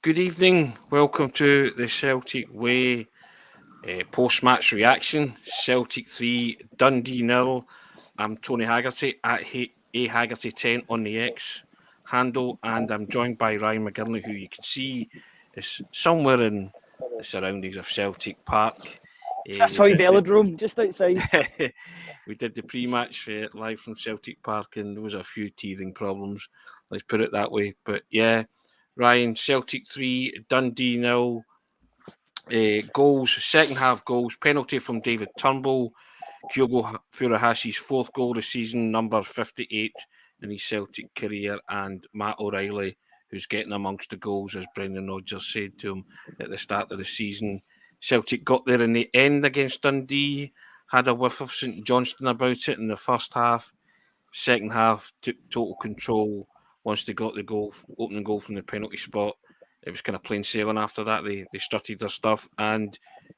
Good evening. Welcome to the Celtic Way post-match reaction. Celtic 3, Dundee 0. I'm Tony Haggerty at Haggerty10 on the X handle, and I'm joined by Ryan McGinlay, who you can see is somewhere in the surroundings of Celtic Park. Cassoy Velodrome, just outside. We did the pre-match live from Celtic Park, and there was a few teething problems. Let's put it that way. But yeah, Ryan, Celtic 3, Dundee 0. Goals, second half goals, penalty from David Turnbull, Kyogo Furuhashi's fourth goal of the season, number 58 in his Celtic career, and Matt O'Reilly, who's getting amongst the goals, as Brendan Rodgers said to him at the start of the season. Celtic got there in the end against Dundee, had a whiff of St Johnstone about it in the first half. Second half, took total control once they got the goal, opening goal from the penalty spot. It was kind of plain sailing after that. They strutted their stuff, and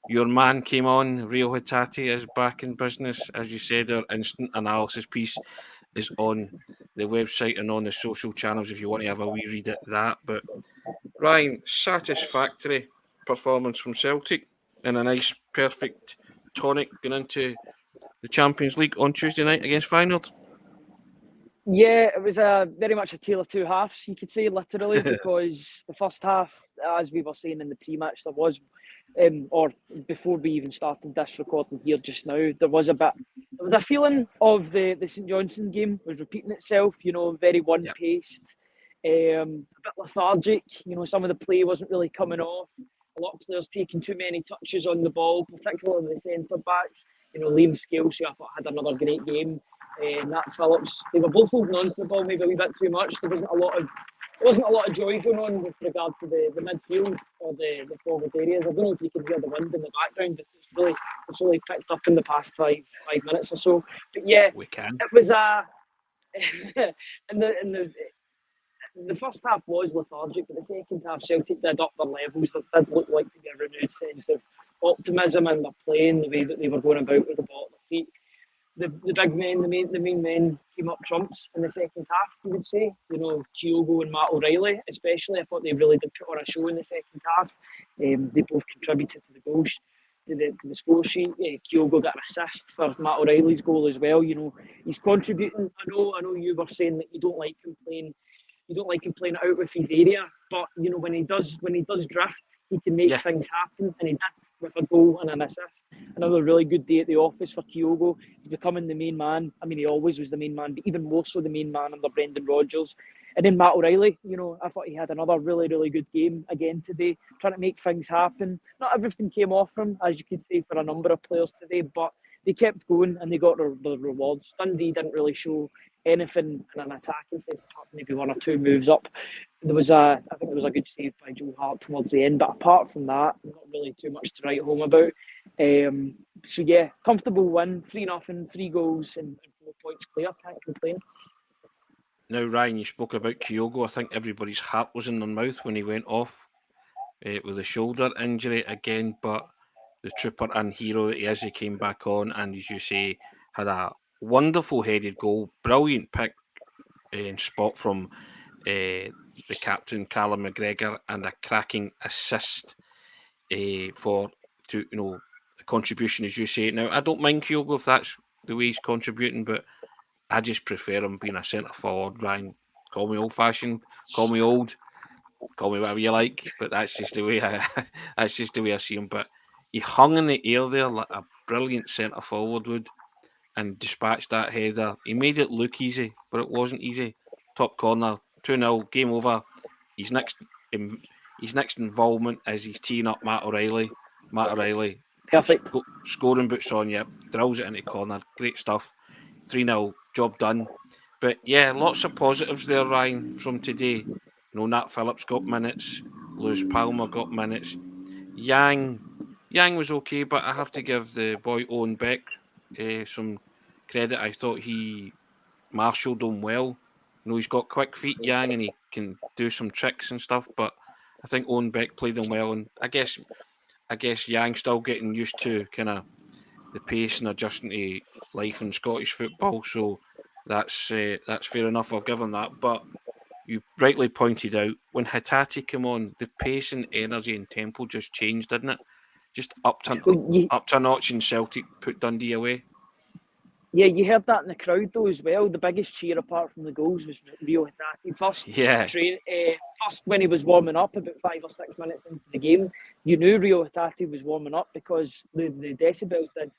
your man came on. Rio Hatate is back in business. As you said, our instant analysis piece is on the website and on the social channels if you want to have a wee read at that. But Ryan, satisfactory performance from Celtic and a nice, perfect tonic going into the Champions League on Tuesday night against Feyenoord. Yeah, it was very much a tale of two halves, you could say, literally, because the first half, as we were saying in the pre-match, there was, or before we even started this recording here just now, there was a feeling of the St Johnstone game was repeating itself, very one-paced, a bit lethargic, some of the play wasn't really coming off, a lot of players taking too many touches on the ball, particularly the centre-backs, Liam Scales, who I thought had another great game, Nat Phillips, they were both holding on to the ball maybe a wee bit too much. There wasn't a lot of joy going on with regard to the midfield or the forward areas. I don't know if you can hear the wind in the background, but it's really picked up in the past five minutes or so. But yeah, we can. It was in the first half was lethargic, but the second half Celtic did up their levels. There did look like to be a renewed sense of optimism in their playing, the way that they were going about with the ball at their feet. The big men, the main men came up trumps in the second half, you would say. Kyogo and Matt O'Reilly, especially. I thought they really did put on a show in the second half. They both contributed to the goals, to the score sheet. Kyogo got an assist for Matt O'Reilly's goal as well. He's contributing. I know you were saying that you don't like him playing out with his area, but when he does drift, he can make things happen, and he did with a goal and an assist. Another really good day at the office for Kyogo. He's becoming the main man. I mean, he always was the main man, but even more so the main man under Brendan Rodgers. And then Matt O'Reilly, I thought he had another really, really good game again today, trying to make things happen. Not everything came off him, as you could say, for a number of players today, but they kept going and they got the rewards. Dundee didn't really show anything in an attacking sense, apart from maybe one or two moves up. I think there was a good save by Joe Hart towards the end, but apart from that, not really too much to write home about. So yeah, comfortable win, 3-0, 3 goals and 4 points clear. Can't complain. Now, Ryan, you spoke about Kyogo. I think everybody's heart was in their mouth when he went off with a shoulder injury again, but the trooper and hero that he is, he came back on and, as you say, had a wonderful headed goal, brilliant pick and spot from the captain, Callum McGregor, and a cracking assist for a contribution, as you say. Now, I don't mind Kyogo if that's the way he's contributing, but I just prefer him being a centre forward. Ryan, call me old fashioned, call me old, call me whatever you like, but that's just the way I see him. But he hung in the air there like a brilliant centre forward would, and dispatched that header. He made it look easy, but it wasn't easy. Top corner, 2-0, game over. His next involvement is he's teeing up Matt O'Reilly. Perfect. Scoring boots on, drills it into corner. Great stuff. 3-0, job done. But yeah, lots of positives there, Ryan, from today. Nat Phillips got minutes. Lewis Palmer got minutes. Yang was okay, but I have to give the boy Owen Beck some credit. I thought he marshalled him well. He's got quick feet, Yang, and he can do some tricks and stuff, but I think Owen Beck played him well, and I guess Yang still getting used to kind of the pace and adjusting to life in Scottish football, so that's fair enough. I'll give him that. But you rightly pointed out, when Hatate came on, the pace and energy and tempo just changed, didn't it? Just up to a notch, and Celtic put Dundee away. Yeah, you heard that in the crowd though as well. The biggest cheer apart from the goals was Rio Hatate. First when he was warming up about 5 or 6 minutes into the game, you knew Rio Hatate was warming up because the decibels did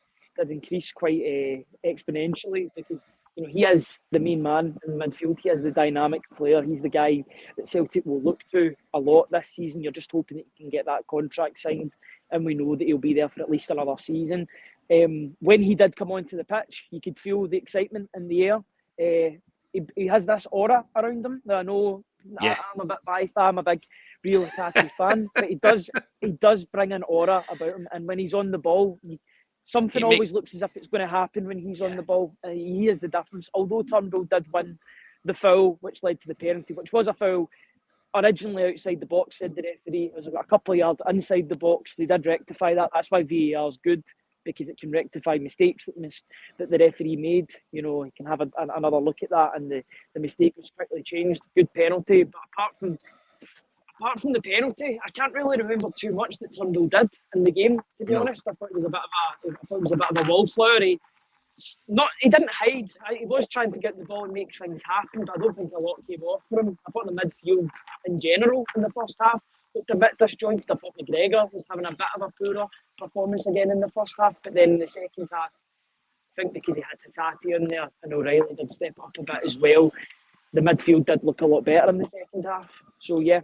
increase quite exponentially, because he is the main man in the midfield. He is the dynamic player. He's the guy that Celtic will look to a lot this season. You're just hoping that he can get that contract signed, and we know that he'll be there for at least another season. When he did come onto the pitch, you could feel the excitement in the air. He has this aura around him. I know I'm a bit biased. I'm a big Rio Hatate fan, but he does bring an aura about him. And when he's on the ball, something always looks as if it's going to happen when he's on the ball. He is the difference. Although Turnbull did win the foul, which led to the penalty, which was a foul originally outside the box, said the referee. It was about a couple of yards inside the box. They did rectify that. That's why VAR is good, because it can rectify mistakes that the referee made. He can have another look at that, and the mistake was quickly changed. Good penalty, but apart from the penalty, I can't really remember too much that Turnbull did in the game, to be honest. I thought it was a bit of a wallflower. He didn't hide. He was trying to get the ball and make things happen, but I don't think a lot came off for him. I thought the midfield in general in the first half looked a bit disjointed. I thought McGregor was having a bit of a poorer performance again in the first half, but then in the second half, I think because he had Hatate in there and O'Reilly did step up a bit as well, the midfield did look a lot better in the second half. So yeah,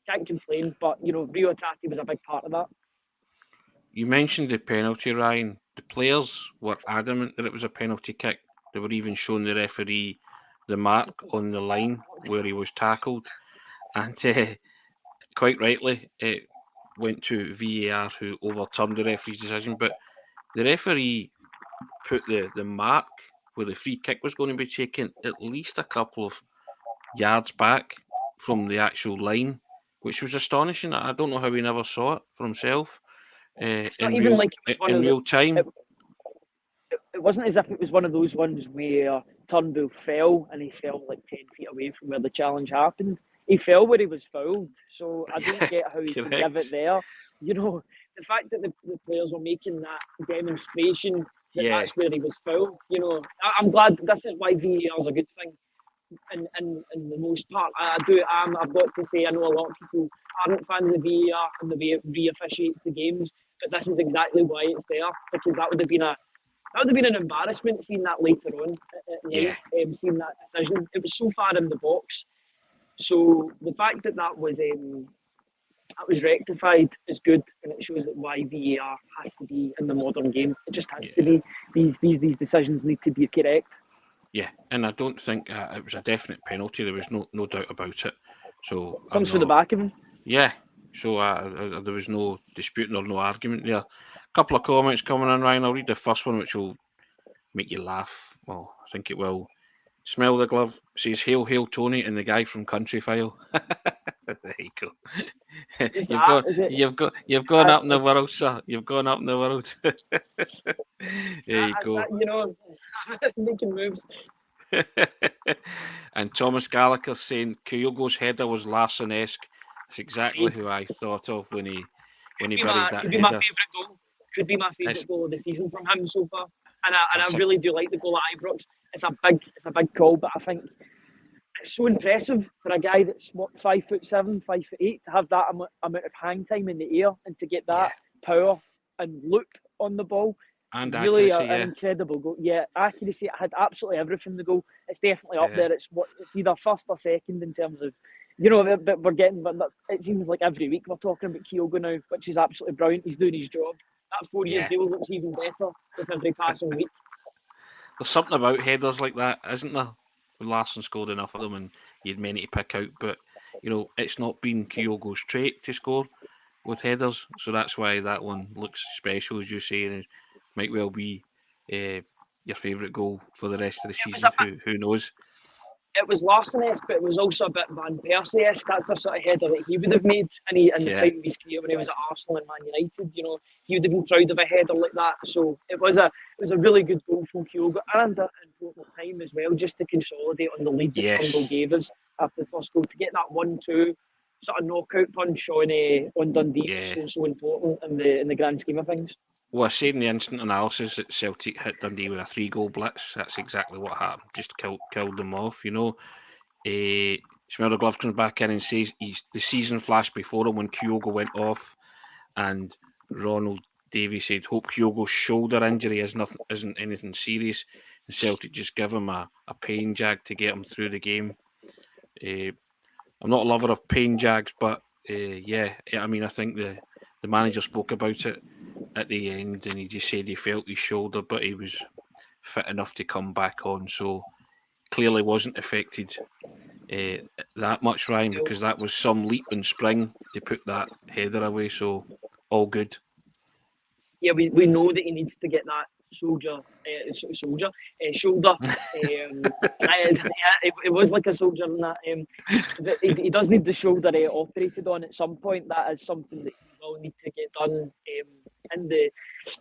can't complain, but Rio Hatate was a big part of that. You mentioned the penalty, Ryan. The players were adamant that it was a penalty kick. They were even showing the referee the mark on the line where he was tackled, and quite rightly, it went to VAR, who overturned the referee's decision. But the referee put the mark where the free kick was going to be taken at least a couple of yards back from the actual line, which was astonishing. I don't know how he never saw it for himself. It's not even like it was in real time. It wasn't as if it was one of those ones where Turnbull fell and he fell like 10 feet away from where the challenge happened. He fell where he was fouled, so I don't get how he can give it there. The fact that the players were making that demonstration that's where he was fouled. I'm glad. This is why VAR is a good thing. In the most part, I've got to say, I know a lot of people aren't fans of VAR and the way it re-officiates the games, but this is exactly why it's there, because that would have been an embarrassment seeing that later on, seeing that decision. It was so far in the box. So the fact that was rectified is good, and it shows that why VAR has to be in the modern game. It just has to be. These decisions need to be correct. Yeah, and I don't think it was a definite penalty. There was no doubt about it. So comes from the back of him. Yeah, so there was no disputing or no argument there. A couple of comments coming in, Ryan. I'll read the first one, which will make you laugh. Well, I think it will. Smell the glove. Says hail, hail, Tony, and the guy from Country File. There you go. You've gone up in the world, sir. You've gone up in the world. There you go. Making moves. And Thomas Gallagher saying Kyogo's header was Larsson-esque. That's exactly who I thought of when he buried that header. Could be my favourite goal of the season from him so far. And I really do like the goal at Ibrox. It's a big call, but I think it's so impressive for a guy that's 5'7", 5'8", to have that amount of hang time in the air and to get that power and loop on the ball. And really accuracy, an incredible goal. Yeah, accuracy. It had absolutely everything. The goal. It's definitely up there. It's either first or second in terms of, but we're getting. But it seems like every week we're talking about Kyogo now, which is absolutely brilliant. He's doing his job. That 4-year deal looks even better with every passing week. There's something about headers like that, isn't there? Larsson scored enough of them, and he had many to pick out. But it's not been Kyogo's trait to score with headers, so that's why that one looks special, as you say, and it might well be your favourite goal for the rest of the season. Who knows? it was Larson-esque, but it was also a bit Van Persie-esque. That's the sort of header that he would have made in the time of his career when he was at Arsenal and Man United. You know, he would have been proud of a header like that. So it was a really good goal from Kyogo, and an important time as well, just to consolidate on the lead that Turnbull gave us after the first goal, to get that 1-2 sort of knockout punch on Dundee. So important in the grand scheme of things. Well, I said in the instant analysis that Celtic hit Dundee with a 3-goal blitz. That's exactly what happened. Just killed them off, you know. Smelter Glove comes back in and says the season flashed before him when Kyogo went off, and Ronald Davies said, "Hope Kyogo's shoulder injury isn't anything serious." And Celtic just give him a pain jag to get him through the game. I'm not a lover of pain jags, but I mean, I think the manager spoke about it at the end, and he just said he felt his shoulder, but he was fit enough to come back on. So clearly wasn't affected that much, Ryan, because that was some leap and spring to put that header away. So all good. Yeah, we know that he needs to get that shoulder. It was like a soldier in that. He does need the shoulder operated on at some point. That is something that he will need to get done in the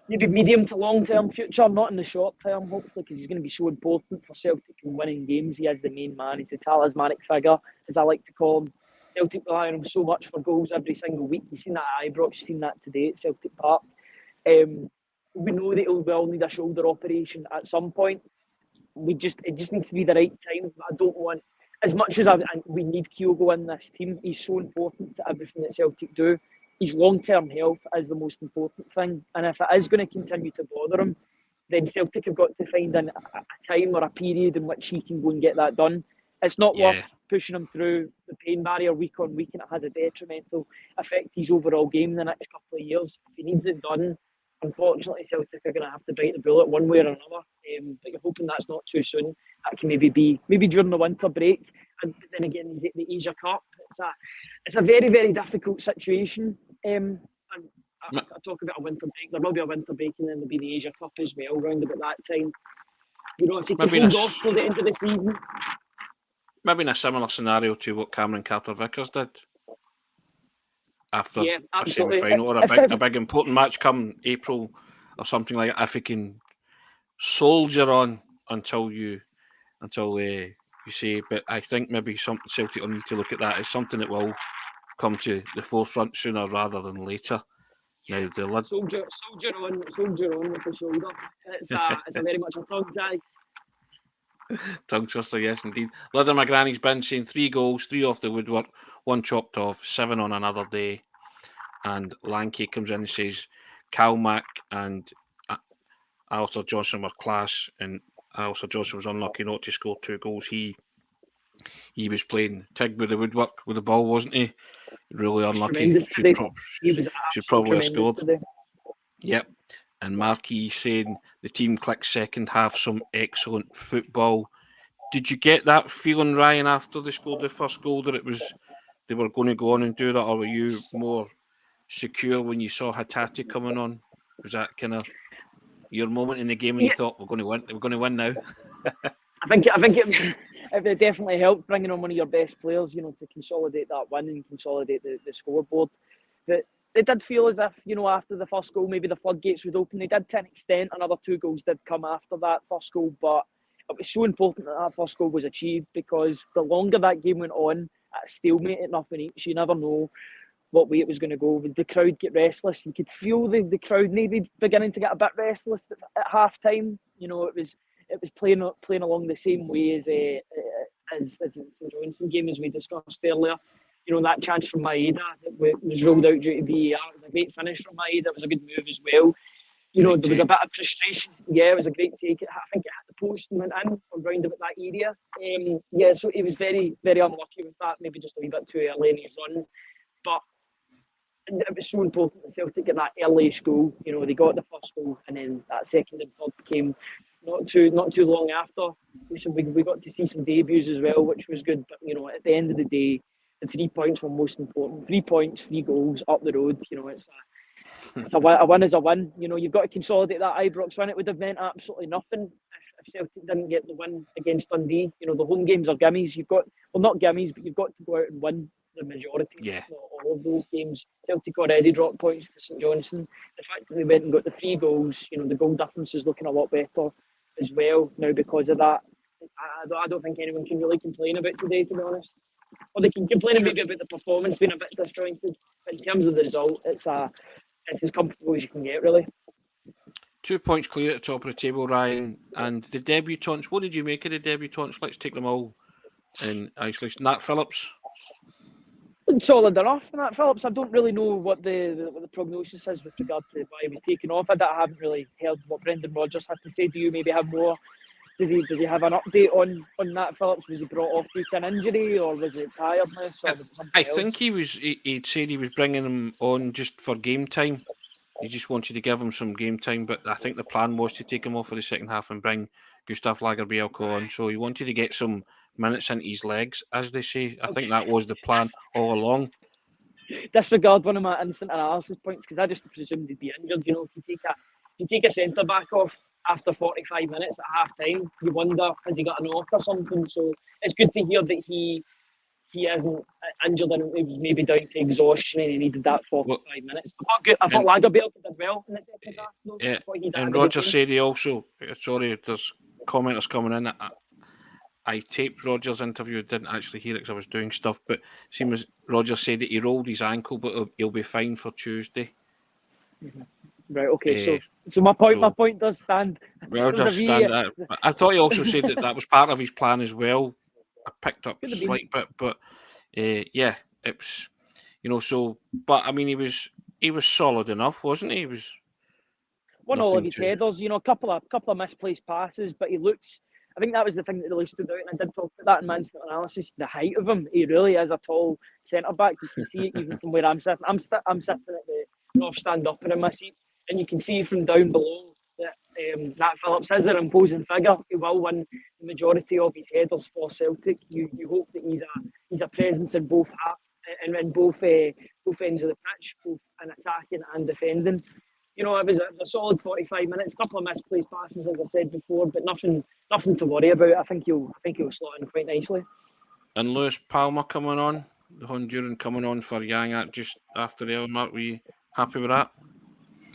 maybe medium to long term future, not in the short term, hopefully, because he's going to be so important for Celtic in winning games. He is the main man. He's a talismanic figure, as I like to call him. Celtic rely on him so much for goals every single week. You've seen that at Ibrox, you've seen that today at Celtic Park. We know that he will need a shoulder operation at some point. It just needs to be the right time. I don't want, as much as we need Kyogo in this team, he's so important to everything that Celtic do. His long-term health is the most important thing, and if it is going to continue to bother him, then Celtic have got to find a time or a period in which he can go and get that done. It's not worth pushing him through the pain barrier week on week, and it has a detrimental effect his overall game in the next couple of years. If he needs it done, unfortunately, Celtic are going to have to bite the bullet one way or another. But you're hoping that's not too soon. That can maybe during the winter break. And then again, the Asia Cup. It's a very, very difficult situation. And I talk about a winter break. There will be a winter break, and then there'll be the Asia Cup as well, around about that time. You know, if he can hold off till the end of the season. Maybe in a similar scenario to what Cameron Carter-Vickers did. After a semi-final or a big important match come April or something like that, if he can soldier on until you say. But I think maybe something Celtic will need to look at that as something that will come to the forefront sooner rather than later. Now the soldier on with the shoulder. It's a very much a tongue tie. Tongue twister, yes indeed. Leather McGranny's been saying 3 goals, 3 off the woodwork, 1 chopped off, 7 on another day. And Lanky comes in and says Calmac and Alistair Johnson were class, and Alistair Johnson was unlucky not to score 2 goals. He was playing tig with the woodwork with the ball, wasn't he? Really unlucky. Should probably have scored. Today. Yep. And Marquis saying the team clicked second half, some excellent football. Did you get that feeling, Ryan, after they scored the first goal, that they were going to go on and do that, or were you more secure when you saw Hatate coming on? Was that kind of your moment in the game when you thought we're going to win? We're going to win now. I think it definitely helped bringing on one of your best players, you know, to consolidate that win and consolidate the scoreboard. But it did feel as if, you know, after the first goal, maybe the floodgates would open. They did to an extent. Another 2 goals did come after that first goal, but it was so important that first goal was achieved, because the longer that game went on, at a stalemate at nothing each, you never know what way it was going to go. Would the crowd get restless? You could feel the crowd maybe beginning to get a bit restless at half time. You know, it was playing along the same way as the St Johnstone game, as we discussed earlier. You know, that chance from Maeda that was rolled out due to VAR. It was a great finish from Maeda. It was a good move as well. You know, there was a bit of frustration. Yeah, it was a great take. I think it hit the post and went in from round about that area. So he was very, very unlucky with that. Maybe just a wee bit too early in his run. But it was so important that Celtic get that early-ish goal. You know, they got the first goal, and then that second and third came not too long after. So we got to see some debuts as well, which was good. But, you know, at the end of the day, the 3 points were most important. 3 points, 3 goals up the road. You know, it's a win is a win. You know, you've got to consolidate that Ibrox win. It would have meant absolutely nothing if Celtic didn't get the win against Dundee. You know, the home games are gimmies. You've got, well, not gimmies, but you've got to go out and win the majority, if not all of those games. Celtic already dropped points to St Johnstone. The fact that they went and got the 3 goals, you know, the goal difference is looking a lot better as well now because of that. I don't think anyone can really complain about today, to be honest. Or they can complain maybe about the performance being a bit disjointed, but in terms of the result, it's as comfortable as you can get, really. 2 points clear at the top of the table, Ryan. And the debutants, what did you make of the debutants? Let's take them all in isolation. Nat Phillips. Solid enough. Nat Phillips, I don't really know what the prognosis is with regard to why he was taken off. I haven't really heard what Brendan Rodgers had to say. Do you maybe have more? Does he have an update on Nat Phillips? Was he brought off due to an injury, or was it tiredness, or was it something else? I think he'd said he was bringing him on just for game time. He just wanted to give him some game time, but I think the plan was to take him off for the second half and bring Gustav Lagerbielke on. So he wanted to get some minutes into his legs, as they say. I think that was the plan all along. Disregard one of my instant analysis points because I just presumed he'd be injured. You know, if you take a centre back off after 45 minutes at half time, you wonder, has he got a knock or something? So it's good to hear that he isn't injured and it was maybe down to exhaustion and he needed that 45 minutes. I thought Lagerbielke did well in the second half. Though. Yeah, and Rodgers said he also, sorry, there's commenters coming in. I taped Rodgers' interview, didn't actually hear it because I was doing stuff, but seems Rodgers said that he rolled his ankle, but he'll be fine for Tuesday. Mm-hmm. Right, okay, so my point does stand. Well, does stand. I thought he also said that was part of his plan as well. I picked up a slight bit, but yeah, it was, you know. So, but I mean, he was solid enough, wasn't he? He was won all of his headers, you know, a couple of misplaced passes, but he looks. I think that was the thing that really stood out, and I did talk about that in my instant analysis. The height of him, he really is a tall centre back. You can see it even from where I'm sitting. I'm sitting at the north stand up in my seat, and you can see from down below that Nat Phillips is an imposing figure. He will win the majority of his headers for Celtic. You hope that he's a presence in both both ends of the pitch, both in attacking and defending. You know, it was a solid 45 minutes, a couple of misplaced passes, as I said before, but nothing to worry about. I think he'll slot in quite nicely. And Lewis Palmer coming on, the Honduran coming on for Yang just after the hour mark. Were you happy with that?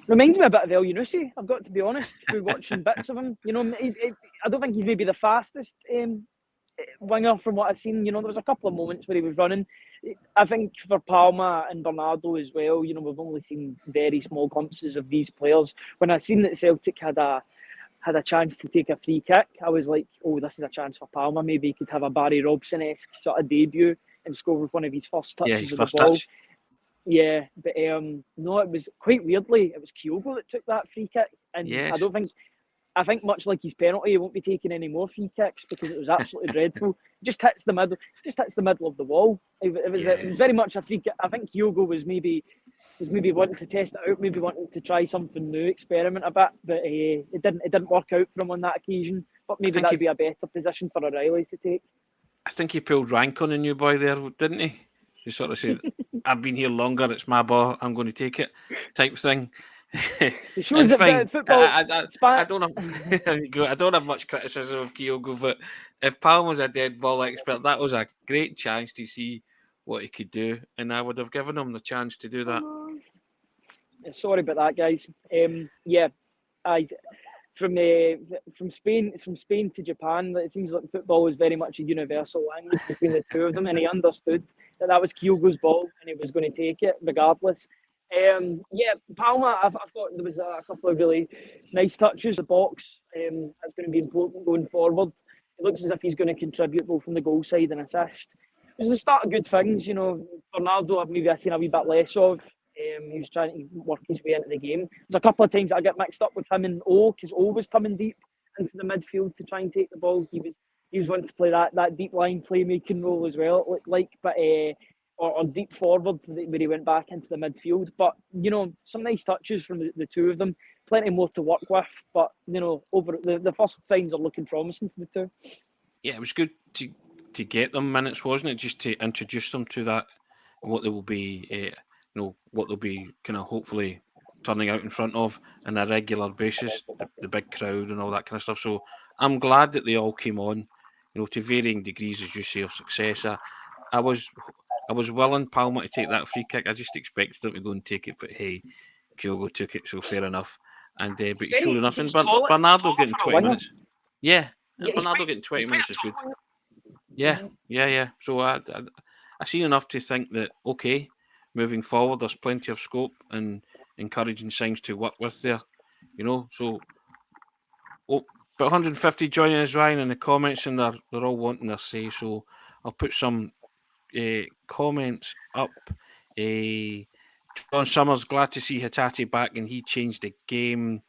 Reminds me a bit of El Yunusi, I've got to be honest, through watching bits of him. You know, I don't think he's maybe the fastest winger from what I've seen. You know, there was a couple of moments where he was running. I think for Palma and Bernardo as well, you know, we've only seen very small glimpses of these players. When I seen that Celtic had a chance to take a free kick, I was like, oh, this is a chance for Palma. Maybe he could have a Barry Robson-esque sort of debut and score with one of his first touches of the ball. Yeah, but no, it was quite weirdly, it was Kyogo that took that free kick. And yes. I think much like his penalty, he won't be taking any more free kicks because it was absolutely dreadful. It just hits the middle of the wall. It was very much a free kick. I think Kyogo was maybe wanting to test it out, maybe wanting to try something new, experiment a bit, but it didn't work out for him on that occasion. But maybe that'd be a better position for O'Reilly to take. I think he pulled rank on the new boy there, didn't he? He sort of said, "I've been here longer. It's my ball. I'm going to take it," type thing. It shows that football. I don't have much criticism of Kyogo, but if Palm was a dead ball expert, that was a great chance to see what he could do, and I would have given him the chance to do that. Sorry about that, guys. From Spain to Japan, it seems like football is very much a universal language between the two of them, and he understood that was Kyogo's ball and he was going to take it regardless. Palma, I thought there was a couple of really nice touches. The box is going to be important going forward. It looks as if he's going to contribute both from the goal side and assist. It was the start of good things, you know. Bernardo, I've seen a wee bit less of. He was trying to work his way into the game. There's a couple of times I get mixed up with him and O, because O was coming deep into the midfield to try and take the ball. He was wanting to play that deep line playmaking role as well, it looked like, but or deep forward where he went back into the midfield. But you know, some nice touches from the two of them. Plenty more to work with, but you know, over the first signs are looking promising for the two. Yeah, it was good to get them minutes, wasn't it? Just to introduce them to that, what they will be. What they'll be kind of hopefully turning out in front of on a regular basis, the big crowd and all that kind of stuff. So I'm glad that they all came on, to varying degrees, as you say, of success. I was willing Palmer to take that free kick. I just expected him to go and take it, but hey, Kyogo took it, so fair enough. And but sure enough, and Bernardo getting 20 minutes. Yeah, and Bernardo getting 20 minutes is good. Yeah. So I seen enough to think that, okay, moving forward, there's plenty of scope and encouraging signs to work with there, So, but 150 joining us, Ryan, in the comments, and they're all wanting their say. So I'll put some comments up. John Summers, glad to see Hatate back, and he changed the game.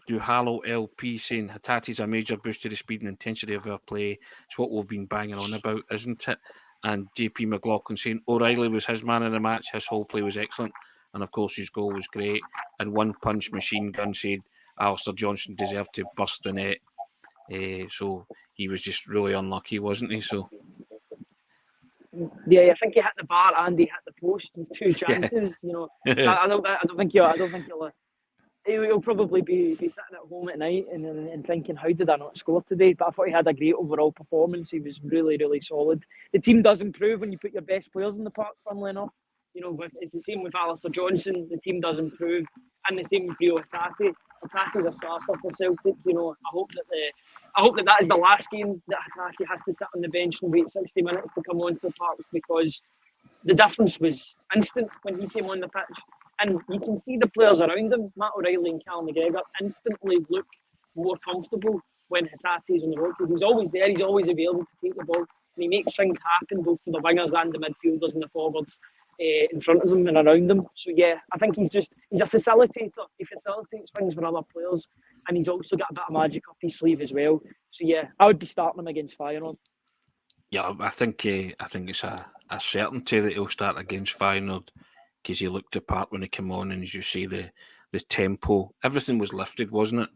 Duhalo LP saying Hatate's a major boost to the speed and intensity of our play. It's what we've been banging on about, isn't it? And JP McLaughlin saying O'Reilly was his man in the match. His whole play was excellent. And of course, his goal was great. And One Punch Machine Gun said Alistair Johnston deserved to bust the net. So he was just really unlucky, wasn't he? So. Yeah, I think he hit the bar and he hit the post with 2 chances. I don't think he'll probably be sitting at home at night and thinking, how did I not score today? But I thought he had a great overall performance. He was really, really solid. The team does improve when you put your best players in the park, funnily enough. It's the same with Alistair Johnston. The team does improve, and the same with Rio Hatate. Hatate's a starter for Celtic. I hope that is the last game that Hatate has to sit on the bench and wait 60 minutes to come onto the park, because the difference was instant when he came on the pitch. And you can see the players around him, Matt O'Reilly and Cal McGregor, instantly look more comfortable when Hatate's on the road, because he's always there, he's always available to take the ball, and he makes things happen both for the wingers and the midfielders and the forwards in front of them and around them. So yeah, I think he's a facilitator. He facilitates things for other players, and he's also got a bit of magic up his sleeve as well. So yeah, I would be starting him against Feyenoord. Yeah, I think it's a certainty that he'll start against Feyenoord, because he looked apart when he came on, and as you say, the tempo, everything was lifted, wasn't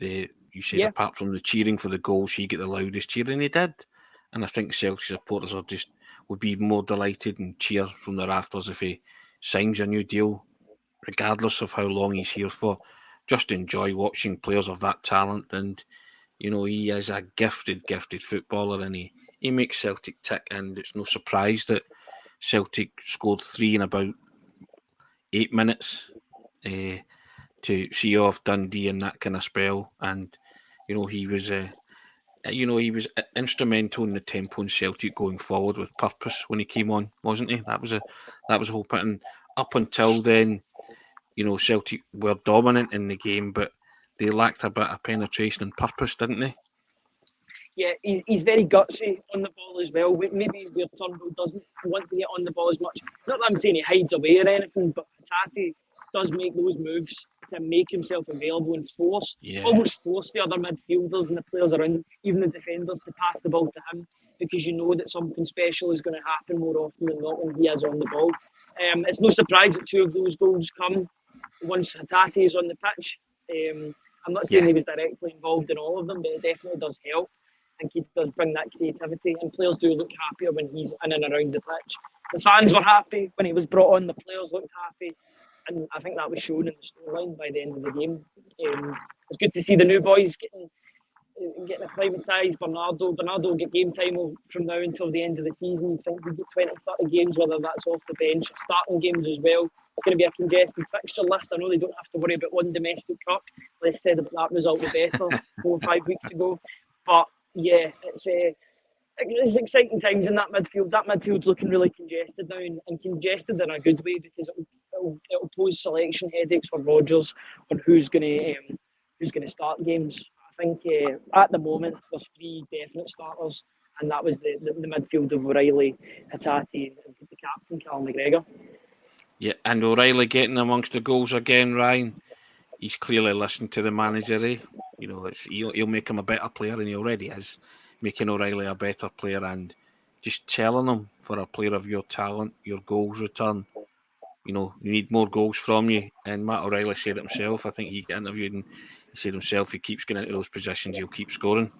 it? You said apart from the cheering for the goals, he got the loudest cheering he did, and I think Celtic supporters would be more delighted and cheer from the rafters if he signs a new deal, regardless of how long he's here for. Just enjoy watching players of that talent, and he is a gifted footballer, and he makes Celtic tick, and it's no surprise that Celtic scored 3 in about 8 minutes to see off Dundee in that kind of spell, and he was instrumental in the tempo in Celtic going forward with purpose when he came on, wasn't he? That was a whole bit, and up until then, Celtic were dominant in the game, but they lacked a bit of penetration and purpose, didn't they? Yeah, he's very gutsy on the ball as well. Maybe where Turnbull doesn't want to get on the ball as much. Not that I'm saying he hides away or anything, but Hatate does make those moves to make himself available and almost force the other midfielders and the players around, even the defenders, to pass the ball to him, because you know that something special is going to happen more often than not when he is on the ball. It's no surprise that 2 of those goals come once Hatate is on the pitch. I'm not saying he was directly involved in all of them, but it definitely does help. I think he does bring that creativity, and players do look happier when he's in and around the pitch. The fans were happy when he was brought on, the players looked happy, and I think that was shown in the scoreline by the end of the game. It's good to see the new boys getting acclimatised. Bernardo will get game time from now until the end of the season. I think he'll get 20, 30 games, whether that's off the bench or starting games as well. It's going to be a congested fixture list. I know they don't have to worry about one domestic cup. Let's say that result was better 4 or 5 weeks ago. But yeah, it's exciting times in that midfield. That midfield's looking really congested now, and congested in a good way, because it'll pose selection headaches for Rodgers on who's going to start games. I think at the moment there's 3 definite starters, and that was the midfield of O'Reilly, Hatate, and the captain Cal McGregor. Yeah, and O'Reilly getting amongst the goals again, Ryan. He's clearly listened to the manager. He'll make him a better player, and he already is making O'Reilly a better player, and just telling him, for a player of your talent, your goals return. You need more goals from you. And Matt O'Reilly said it himself. I think he got interviewed, and he said himself, he keeps getting into those positions, he'll keep scoring.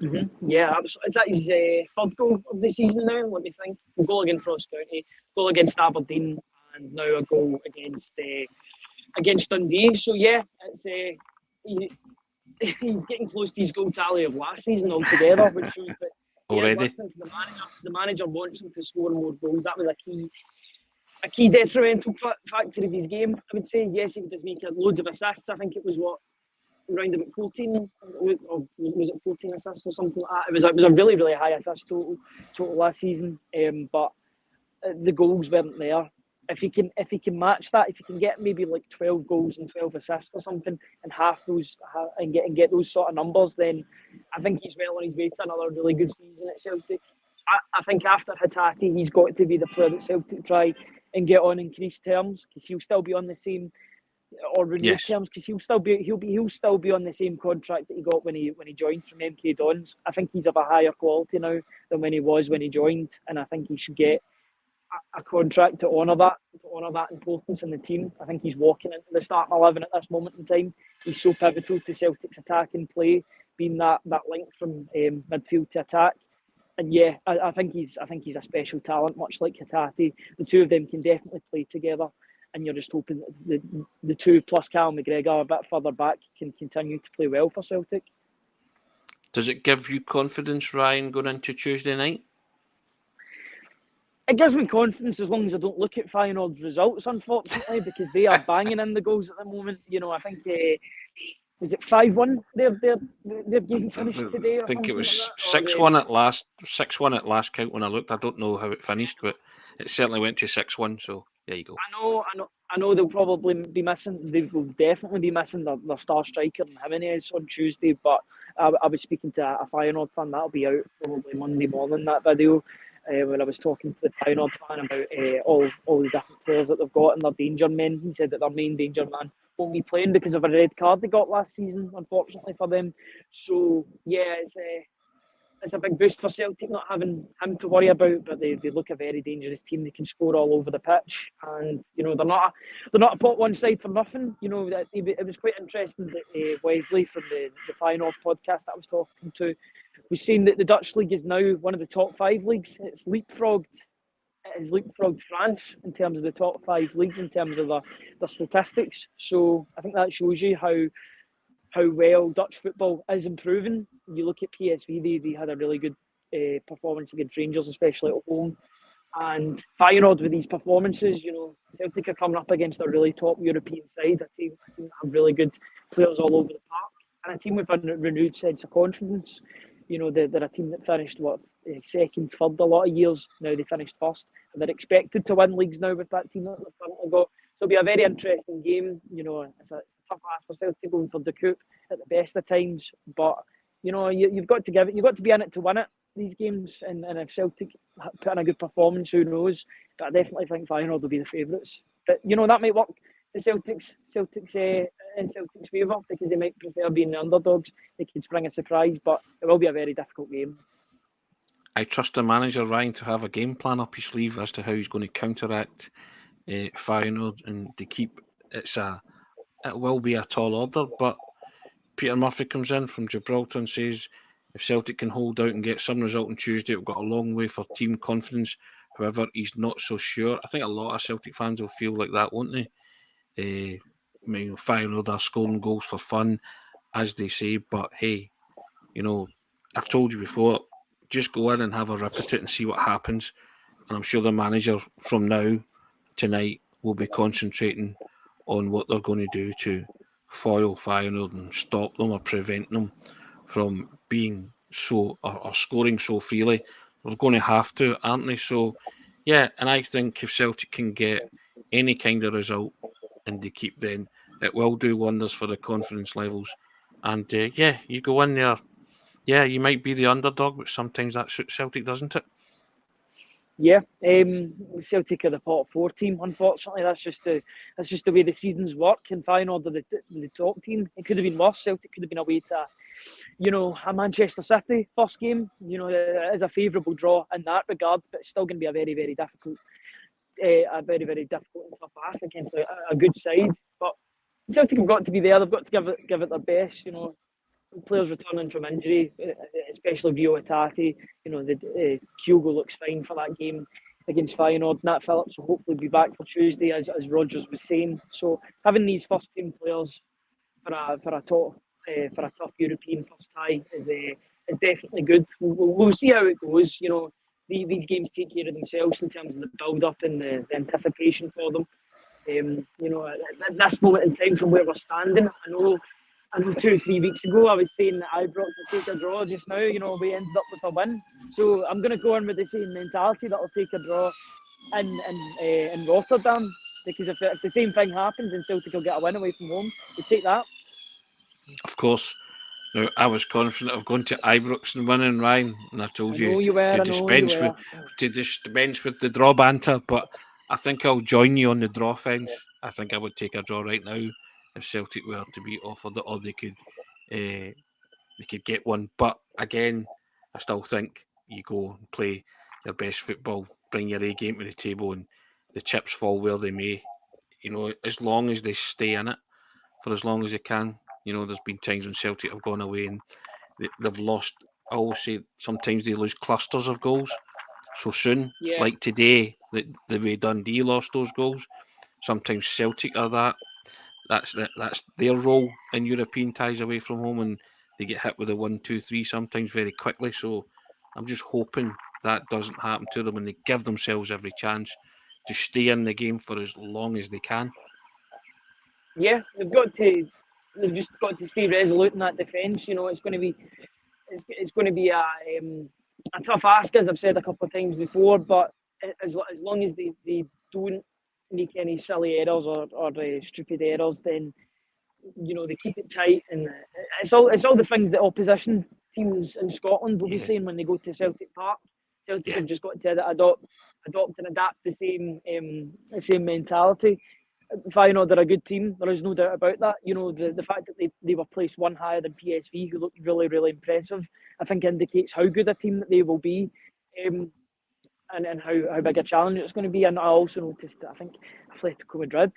Mm-hmm. Yeah, is that his 3rd goal of the season now? Let me think. A goal against Ross County, goal against Aberdeen, and now a goal against Dundee. So yeah, it's he's getting close to his goal tally of last season altogether, which shows that he is Already? listening to the manager. The manager wants him to score more goals. That was a key detrimental factor of his game. I would say, yes, he does make loads of assists. I think it was around about 14, or was it 14 assists or something like that? It was a really, really high assist total last season. But the goals weren't there. If he can match that, if he can get maybe like 12 goals and 12 assists or something, and half those and get those sort of numbers, then I think he's well on his way to another really good season at Celtic. I think after Hatate, he's got to be the player that Celtic try and get on increased terms, because he'll still be on the same, or renewed terms, because he'll still be on the same contract that he got when he joined from MK Dons. I think he's of a higher quality now than when he joined, and I think he should get a contract to honour that importance in the team. I think he's walking into the starting 11 at this moment in time. He's so pivotal to Celtic's attack and play, being that link from midfield to attack. And yeah, I think he's a special talent, much like Hatate. The two of them can definitely play together, and you're just hoping that the two plus Cal McGregor a bit further back can continue to play well for Celtic. Does it give you confidence, Ryan, going into Tuesday night? It gives me confidence as long as I don't look at Feyenoord's results, unfortunately, because they are banging in the goals at the moment. You know, I think was it 5-1? Their game finished today. I think it was 6-1 at last. 6-1 at last count when I looked. I don't know how it finished, but it certainly went to 6-1. So there you go. I know they'll probably be missing. They will definitely be missing their star striker Jimenez on Tuesday. But I was speaking to a Feyenoord fan. That'll be out probably Monday morning. That video. When I was talking to the Feyenoord fan about all the different players that they've got and their danger men, he said that their main danger man won't be playing because of a red card they got last season, unfortunately for them. So yeah, it's a big boost for Celtic not having him to worry about, but they look a very dangerous team. They can score all over the pitch, and you know they're not a pot one side for nothing. You know, it was quite interesting that Wesley from the Feyenoord podcast that I was talking to was saying that the Dutch league is now one of the top 5 leagues. It has leapfrogged France in terms of the top 5 leagues in terms of the statistics. So I think that shows you how well Dutch football is improving. You look at PSV, they had a really good performance against Rangers, especially at home. And Feyenoord with these performances, you know, Celtic are coming up against a really top European side, a team that have really good players all over the park, and a team with a renewed sense of confidence. You know, they're a team that finished, second, third a lot of years. Now they finished first, and they're expected to win leagues now with that team that they've currently got. So it'll be a very interesting game. You know, it's a tough ask for Celtic going for the coup at the best of times. But, you know, you've got to be in it to win it, these games. And if Celtic put in a good performance, who knows? But I definitely think Feyenoord will be the favourites. But, you know, that might work in Celtic's favour, because they might prefer being the underdogs. They could spring a surprise, but it will be a very difficult game. I trust the manager, Ryan, to have a game plan up his sleeve as to how he's going to counteract Feyenoord and to keep it will be a tall order. But Peter Murphy comes in from Gibraltar and says if Celtic can hold out and get some result on Tuesday, we've got a long way for team confidence. However, he's not so sure. I think a lot of Celtic fans will feel like that, won't they? Feyenoord are scoring goals for fun, as they say, but hey, you know, I've told you before, just go in and have a rip at it and see what happens. And I'm sure the manager from now tonight will be concentrating on what they're going to do to foil Feyenoord and stop them or prevent them from being so or scoring so freely. They're going to have to, aren't they? So, yeah, and I think if Celtic can get any kind of result and they keep then, it will do wonders for the confidence levels. And you go in there. Yeah, you might be the underdog, but sometimes that suits Celtic, doesn't it? Yeah, Celtic are the pot 4 team. Unfortunately, that's just the way the seasons work. And Feyenoord are the top team. It could have been worse. Celtic could have been away to, you know, a Manchester City first game. You know, it is a favourable draw in that regard, but it's still going to be a very, very difficult, and tough ask against a good side. But Celtic have got to be there. They've got to give it their best. You know, players returning from injury, especially Rio Hatate. You know, the Kyogo looks fine for that game against Feyenoord. Nat Phillips will hopefully be back for Tuesday, as Rogers was saying. So having these first team players for a top for a tough European first tie is definitely good. We'll see how it goes. You know, these games take care of themselves in terms of the build-up and the anticipation for them. You know, at this moment in time, from where we're standing, I know 2-3 weeks ago I was saying that Ibrox will take a draw. Just now, you know, we ended up with a win. So I'm going to go on with the same mentality that I'll take a draw in Rotterdam, because if the same thing happens and Celtic will get a win away from home, we take that. Of course. Now, I was confident of going to Ibrox and winning, Ryan, and I told you to dispense with the draw banter, but I think I'll join you on the draw fence. I think I would take a draw right now if Celtic were to be offered it, or they could get one. But again, I still think you go and play your best football, bring your A game to the table, and the chips fall where they may. You know, as long as they stay in it for as long as they can. You know, there's been times when Celtic have gone away and they've lost. I always say sometimes they lose clusters of goals so soon. Yeah. Like today, the way Dundee lost those goals. Sometimes Celtic are that. That's their role in European ties away from home, and they get hit with a 1-2-3 sometimes very quickly. So I'm just hoping that doesn't happen to them, and they give themselves every chance to stay in the game for as long as they can. Yeah, they've just got to stay resolute in that defence. You know, it's going to be a tough ask, as I've said a couple of times before. But as long as they don't make any silly errors or stupid errors, then you know they keep it tight. And it's all the things that opposition teams in Scotland will be saying when they go to Celtic Park. Celtic have just got to adopt and adapt the same mentality. Feyenoord are a good team. There is no doubt about that. You know, the fact that they were placed one higher than PSV, who looked really, really impressive, I think indicates how good a team that they will be, and how big a challenge it's going to be. And I also noticed that I think Atletico Madrid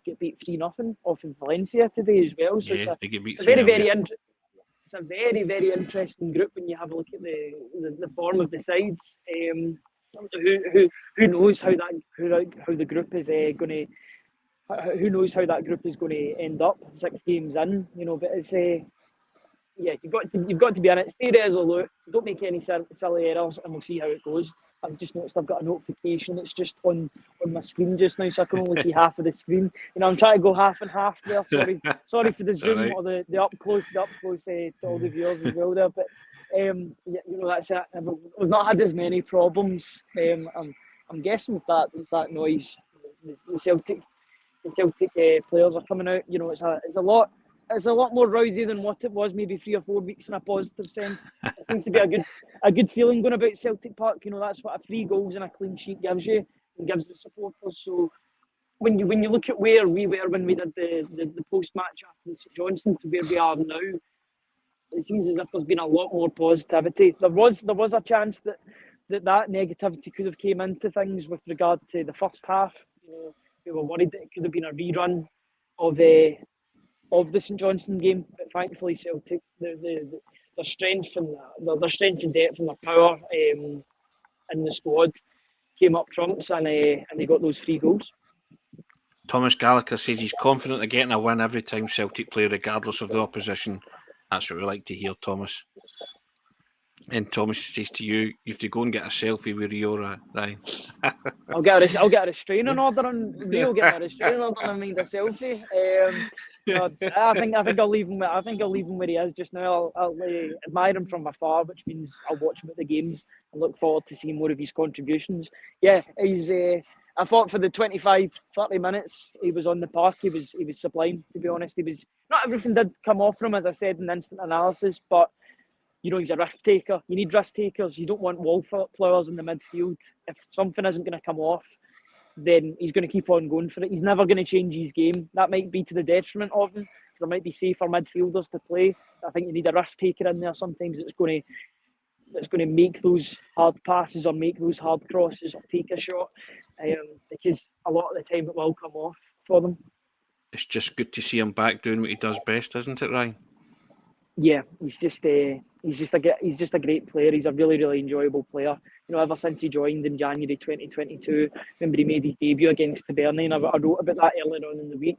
get beat 3-0 off in Valencia today as well. So they get beat it's a very, very interesting group when you have a look at the form of the sides. Who knows how the group is going to. Who knows how that group is going to end up 6 games in, you know? But it's you've got to be in it. Stay resolute. Don't make any silly errors, and we'll see how it goes. I've just noticed I've got a notification. It's just on my screen just now, so I can only see half of the screen. You know, I'm trying to go half and half there. Sorry for the zoom right. Or the up close to all the viewers as well there. But you know, that's it. We've not had as many problems. I'm guessing with that noise, the Celtic players are coming out. You know, it's a lot more rowdy than what it was maybe 3 or 4 weeks in a positive sense. It seems to be a good feeling going about Celtic Park. You know, that's what 3 goals and a clean sheet gives you and gives the supporters. So when you look at where we were when we did the post match after the St Johnstone to where we are now, it seems as if there's been a lot more positivity. There was a chance that negativity could have came into things with regard to the first half. You know, we were worried that it could have been a rerun of the St Johnstone game, but thankfully Celtic, their strength and their strength and depth and their power in the squad came up trumps, and they got those 3 goals. Thomas Gallagher says he's confident of getting a win every time Celtic play, regardless of the opposition. That's what we like to hear, Thomas. And Thomas says to you, you have to go and get a selfie with Riora, Ryan. I'll get a restraining order on Rio. Get a restraining order and mind a selfie. I think I'll leave him. I think I'll leave him where he is just now. I'll admire him from afar, which means I'll watch him at the games and look forward to seeing more of his contributions. Yeah, he's. I thought for the 25-30 minutes he was on the park, he was sublime. To be honest, he was. Not everything did come off from him, as I said in instant analysis, but. You know, he's a risk taker. You need risk takers. You don't want wallflowers in the midfield. If something isn't going to come off, then he's going to keep on going for it. He's never going to change his game. That might be to the detriment of him, because there might be safer midfielders to play. I think you need a risk taker in there sometimes that's going to make those hard passes or make those hard crosses or take a shot, because a lot of the time it will come off for them. It's just good to see him back doing what he does best, isn't it, Ryan? Yeah, he's just a great player. He's a really, really enjoyable player. You know, ever since he joined in January 2022, remember he made his debut against Hibernian, and I wrote about that earlier on in the week.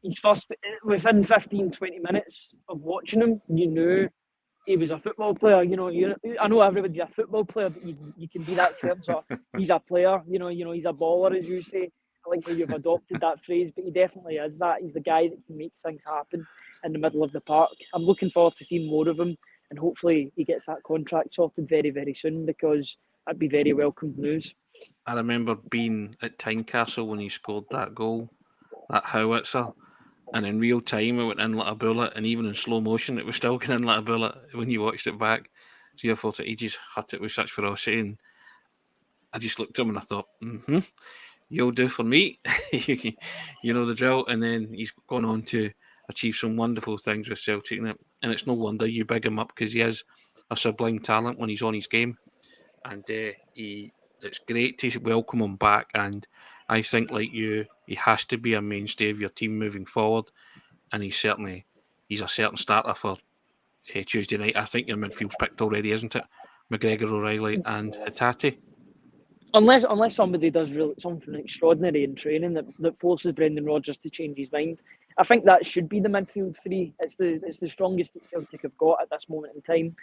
his first, within 15, 20 minutes of watching him, you knew he was a football player. I know everybody's a football player, but you can be that certain. So he's a player. He's a baller, as you say. I like how you've adopted that phrase, but he definitely is that. He's the guy that can make things happen in the middle of the park. I'm looking forward to seeing more of him, and hopefully he gets that contract sorted very, very soon, because that'd be very welcome news. I remember being at Tynecastle when he scored that goal, that howitzer, and in real time it went in like a bullet, and even in slow motion it was still going in like a bullet when you watched it back. So I thought he just hit it with such ferocity, and I just looked at him and I thought, you'll do for me. You know the drill. And then he's gone on to achieve some wonderful things with Celtic, and it's no wonder you big him up, because he is a sublime talent when he's on his game, and it's great to welcome him back. And I think, like you, he has to be a mainstay of your team moving forward, and he's a certain starter for Tuesday night. I think your midfield's picked already, isn't it? McGregor, O'Reilly, and Hatate. Unless somebody does something extraordinary in training that forces Brendan Rodgers to change his mind, I think that should be the midfield three. It's the strongest that Celtic have got at this moment in time.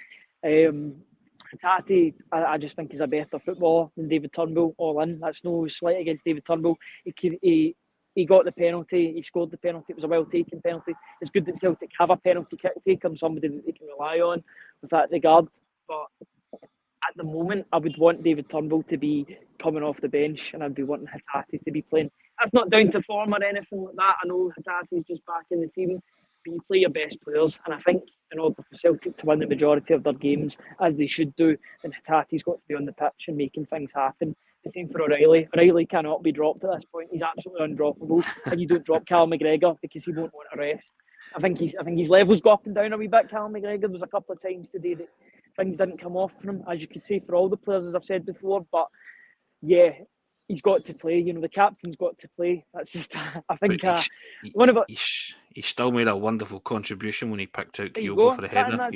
Hatate, I just think he's a better footballer than David Turnbull. All in. That's no slight against David Turnbull. He got the penalty. He scored the penalty. It was a well taken penalty. It's good that Celtic have a penalty kick taker and somebody that they can rely on with that regard. But at the moment, I would want David Turnbull to be coming off the bench, and I'd be wanting Hatate to be playing. That's not down to form or anything like that. I know Hatate's just back in the team, but you play your best players. And I think in order for Celtic to win the majority of their games, as they should do, then Hatate's got to be on the pitch and making things happen. The same for O'Reilly. O'Reilly cannot be dropped at this point. He's absolutely undroppable. And you don't drop Cal McGregor because he won't want a rest. I think his levels go up and down a wee bit. Cal McGregor, there was a couple of times today that things didn't come off for him, as you could say for all the players, as I've said before. But yeah, he's got to play. The captain's got to play. That's just, I think, one of it. He still made a wonderful contribution when he picked out Kyogo for the header. That's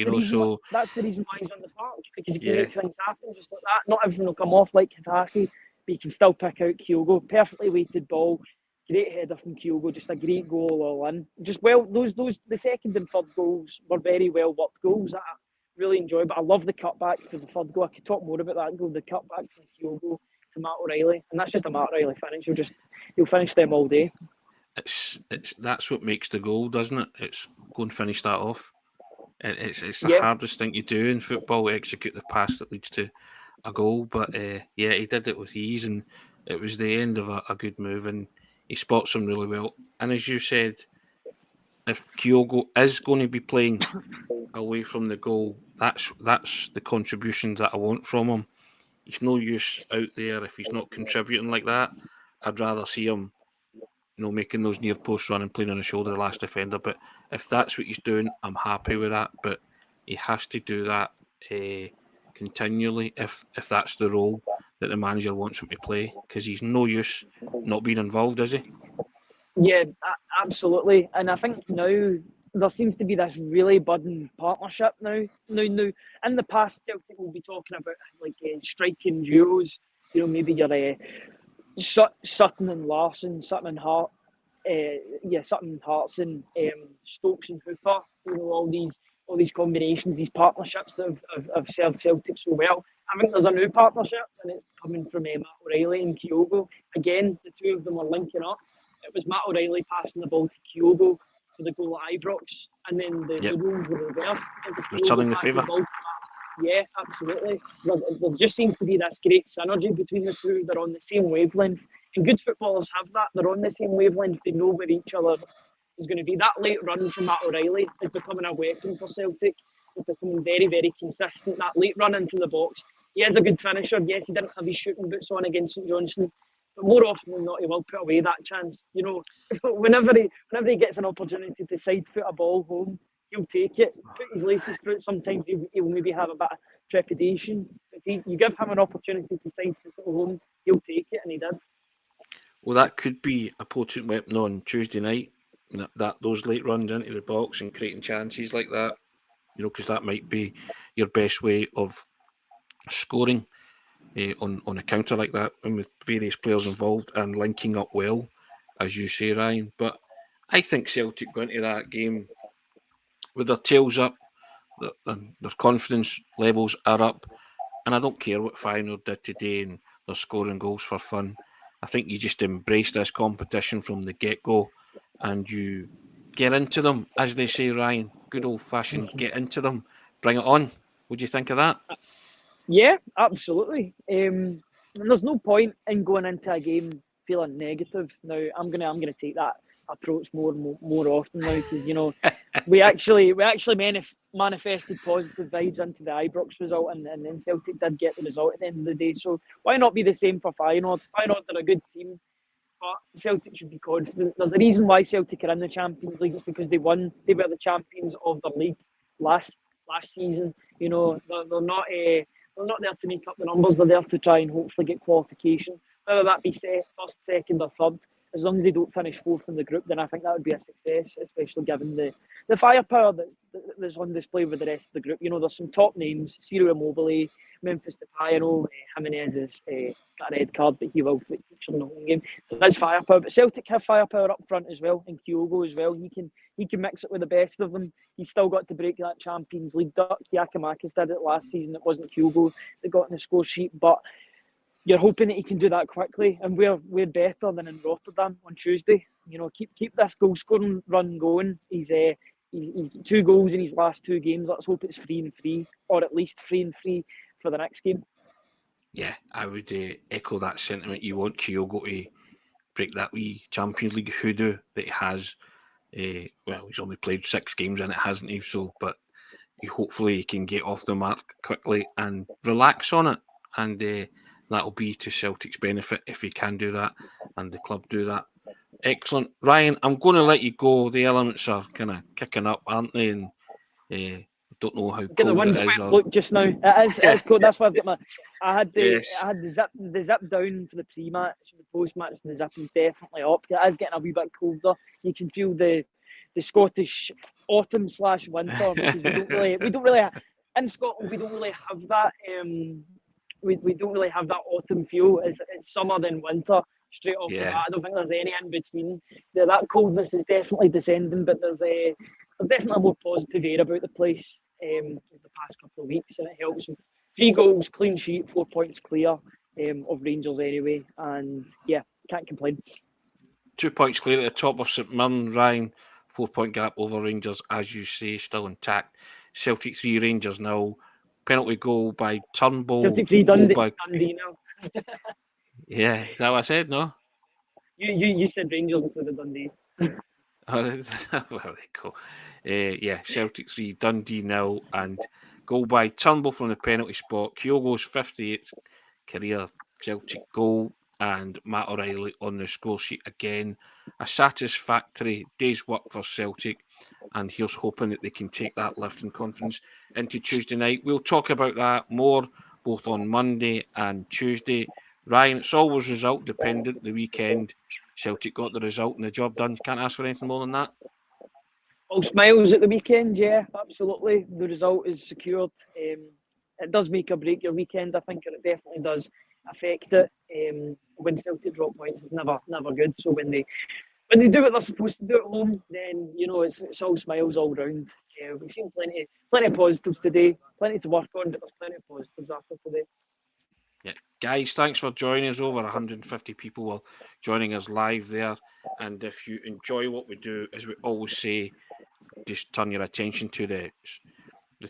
the reason why he's on the park, because he can make things happen just like that. Not everything will come off like Hatate, but he can still pick out Kyogo. Perfectly weighted ball. Great header from Kyogo, just a great goal all in. Just the second and third goals were very well worked goals that I really enjoy. But I love the cutback for the third goal. I could talk more about that goal. The cutback from Kyogo to Matt O'Reilly, and that's just a Matt O'Reilly finish. You'll finish them all day. That's what makes the goal, doesn't it? It's go and finish that off. It's the hardest thing to do in football, execute the pass that leads to a goal. But he did it with ease, and it was the end of a good move, and he spots him really well. And as you said, if Kyogo is going to be playing away from the goal, that's the contribution that I want from him. He's no use out there if he's not contributing like that. I'd rather see him, making those near post run and playing on the shoulder of the last defender. But if that's what he's doing, I'm happy with that. But he has to do that continually if that's the role that the manager wants him to play, because he's no use not being involved, is he? Yeah, absolutely. And I think now there seems to be this really budding partnership now. Now, in the past, Celtic will be talking about striking duos. Maybe your Sutton and Larson, Sutton and Hart, Sutton and Hartson, Stokes and Hooper. All these combinations, these partnerships that have served Celtic so well. I think there's a new partnership, and it's coming from Matt O'Reilly and Kyogo. Again, the two of them are linking up. It was Matt O'Reilly passing the ball to Kyogo for the goal at Ibrox, and then the rules were reversed. Returning the favour. Yeah, absolutely. There just seems to be this great synergy between the two. They're on the same wavelength. And good footballers have that. They're on the same wavelength. They know where each other is going to be. That late run from Matt O'Reilly is becoming a weapon for Celtic. It's becoming very, very consistent. That late run into the box. He is a good finisher. Yes, he didn't have his shooting boots on against St Johnstone, but more often than not, he will put away that chance. Whenever he gets an opportunity to side foot a ball home, he'll take it. Put his laces through it. Sometimes he'll maybe have a bit of trepidation. If you give him an opportunity to side foot it home, he'll take it, and he did. Well, that could be a potent weapon on Tuesday night. That those late runs into the box and creating chances like that. Because that might be your best way of scoring on a counter like that, and with various players involved and linking up well, as you say, Ryan. But I think Celtic go into that game with their tails up, their confidence levels are up, and I don't care what Feyenoord did today and they're scoring goals for fun. I think you just embrace this competition from the get-go and you get into them, as they say, Ryan. Good old-fashioned get into them, bring it on. What do you think of that? Yeah, absolutely. And there's no point in going into a game feeling negative. Now, I'm gonna take that approach more often now, because we actually manifested positive vibes into the Ibrox result, and then Celtic did get the result at the end of the day. So why not be the same for Feyenoord? Feyenoord are a good team, but Celtic should be confident. There's a reason why Celtic are in the Champions League. It's because they won. They were the champions of the league last season. They're not they're not there to make up the numbers. They're there to try and hopefully get qualification, whether that be first, second, or third. As long as they don't finish fourth in the group, then I think that would be a success, especially given the firepower that's on display with the rest of the group. There's some top names: Ciro Immobile, Memphis Depay. I know Jimenez has got a red card, but he will feature in the home game. There's firepower, but Celtic have firepower up front as well, and Kyogo as well. He can mix it with the best of them. He's still got to break that Champions League duck. Giacomakis did it last season. It wasn't Kyogo that got in the score sheet, but you're hoping that he can do that quickly, and we're better than in Rotterdam on Tuesday. Keep this goal scoring run going. He's 2 goals in his last 2 games. Let's hope it's 3-3, or at least 3-3 for the next game. Yeah, I would echo that sentiment. You want Kyogo to break that wee Champions League hoodoo that he has. Well, he's only played 6 games in it, hasn't he? So, but hopefully he can get off the mark quickly and relax on it, and that'll be to Celtic's benefit if he can do that and the club do that. Excellent. Ryan, I'm going to let you go. The elements are kind of kicking up, aren't they? And I don't know how cold it is. Look just now. It is cold. That's why I've got I had the zip down for the pre-match, the post-match, and the zip is definitely up. It is getting a wee bit colder. You can feel the Scottish autumn/winter, because we don't really in Scotland we don't really have that. We don't really have that autumn feel. It's summer then winter straight off the bat. I don't think there's any in between. That coldness is definitely descending, but there's definitely a more positive air about the place over the past couple of weeks, and it helps with 3 goals, clean sheet, 4 points clear of Rangers anyway, and yeah, can't complain. 2 points clear at the top of St Mirren, Ryan. 4-point gap over Rangers, as you say, still intact. Celtic 3, Rangers 0. Penalty goal by Turnbull. Celtic 3, Dundee now. Yeah, is that what I said? No? You said Rangers instead of Dundee. Well, there you go. Yeah, Celtic 3, Dundee 0, and goal by Turnbull from the penalty spot. Kyogo's 58th career Celtic goal, and Matt O'Reilly on the score sheet again. A satisfactory day's work for Celtic, and here's hoping that they can take that lift in confidence into Tuesday night. We'll talk about that more both on Monday and Tuesday. Ryan, it's always result dependent. The weekend, Celtic got the result and the job done. You can't ask for anything more than that. All smiles at the weekend, yeah, absolutely. The result is secured. It does make or break your weekend, I think, and it definitely does affect it. When Celtic drop points, it's never good. So when they do what they're supposed to do at home, then it's all smiles all round. We've seen plenty of positives today, plenty to work on, but there's plenty of positives after today. Yeah, guys, thanks for joining us. Over 150 people were joining us live there. And if you enjoy what we do, as we always say, just turn your attention to the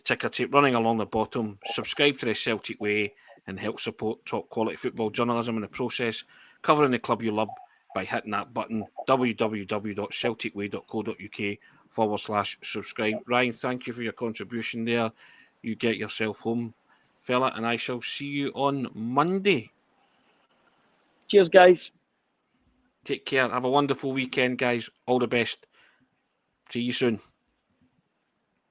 ticker tape running along the bottom. Subscribe to the Celtic Way and help support top quality football journalism in the process, covering the club you love by hitting that button, www.celticway.co.uk/subscribe. Ryan, thank you for your contribution there. You get yourself home, fella, and I shall see you on Monday. Cheers, guys. Take care. Have a wonderful weekend, guys. All the best. See you soon.